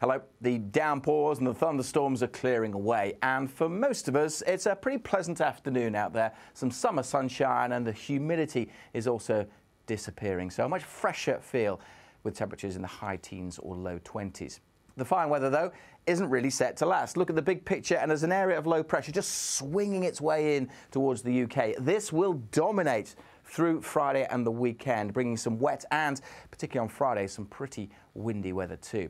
Hello. The downpours and the thunderstorms are clearing away, and for most of us it's a pretty pleasant afternoon out there. Some summer sunshine and the humidity is also disappearing, so a much fresher feel with temperatures in the high teens or low 20s. The fine weather, though, isn't really set to last. Look at the big picture, and there's an area of low pressure just swinging its way in towards the UK. This will dominate through Friday and the weekend, bringing some wet and, particularly on Friday, some pretty windy weather too.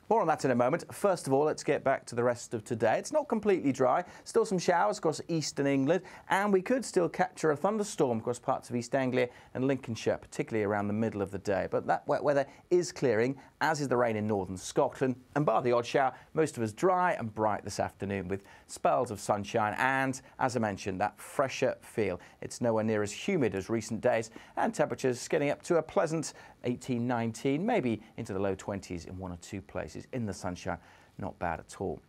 More on that in a moment. First of all, let's get back to the rest of today. It's not completely dry. Still some showers across eastern England, and we could still capture a thunderstorm across parts of East Anglia and Lincolnshire, particularly around the middle of the day. But that wet weather is clearing, as is the rain in northern Scotland. And bar the odd shower, most of us dry and bright this afternoon with spells of sunshine and, as I mentioned, that fresher feel. It's nowhere near as humid as recent days, and temperatures getting up to a pleasant 18, 19, maybe into the low 20s in one or two places. In the sunshine, not bad at all.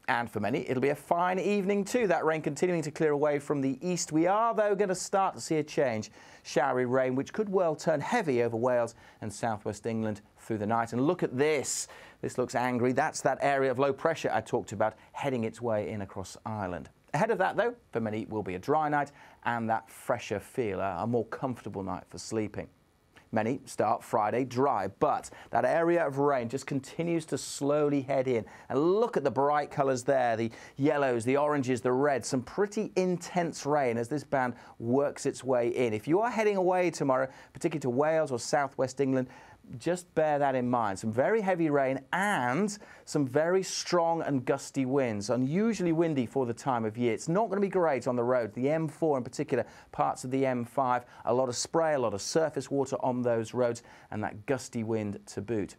And for many, it'll be a fine evening too. That rain continuing to clear away from the east. We are, though, going to start to see a change. Showery rain, which could well turn heavy over Wales and southwest England through the night. And look at this. This looks angry. That's that area of low pressure I talked about heading its way in across Ireland. Ahead of that, though, for many, will be a dry night and that fresher feel, a more comfortable night for sleeping. Many start Friday dry, but that area of rain just continues to slowly head in. And look at the bright colours there, the yellows, the oranges, the reds, some pretty intense rain as this band works its way in. If you are heading away tomorrow, particularly to Wales or southwest England, just bear that in mind. Some very heavy rain and some very strong and gusty winds, unusually windy for the time of year. It's not going to be great on the road. The M4 in particular, parts of the M5, a lot of spray, a lot of surface water on those roads, and that gusty wind to boot.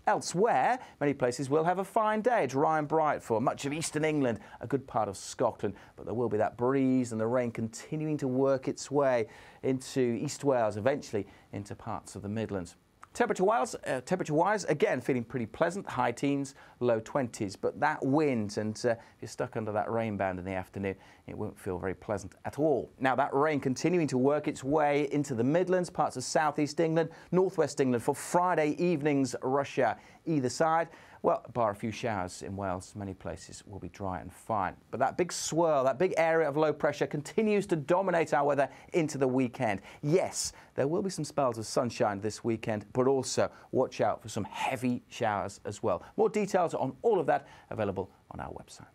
Elsewhere, many places will have a fine day, dry and bright for much of eastern England, a good part of Scotland, but there will be that breeze and the rain continuing to work its way into East Wales, eventually into parts of the Midlands. Temperature-wise, again, feeling pretty pleasant, high teens, low 20s, but that wind, and if you're stuck under that rain band in the afternoon, it won't feel very pleasant at all. Now, that rain continuing to work its way into the Midlands, parts of southeast England, northwest England for Friday evening's rush hour. Either side, well, bar a few showers in Wales, many places will be dry and fine. But that big swirl, that big area of low pressure continues to dominate our weather into the weekend. Yes, there will be some spells of sunshine this weekend, but also watch out for some heavy showers as well. More details on all of that available on our website.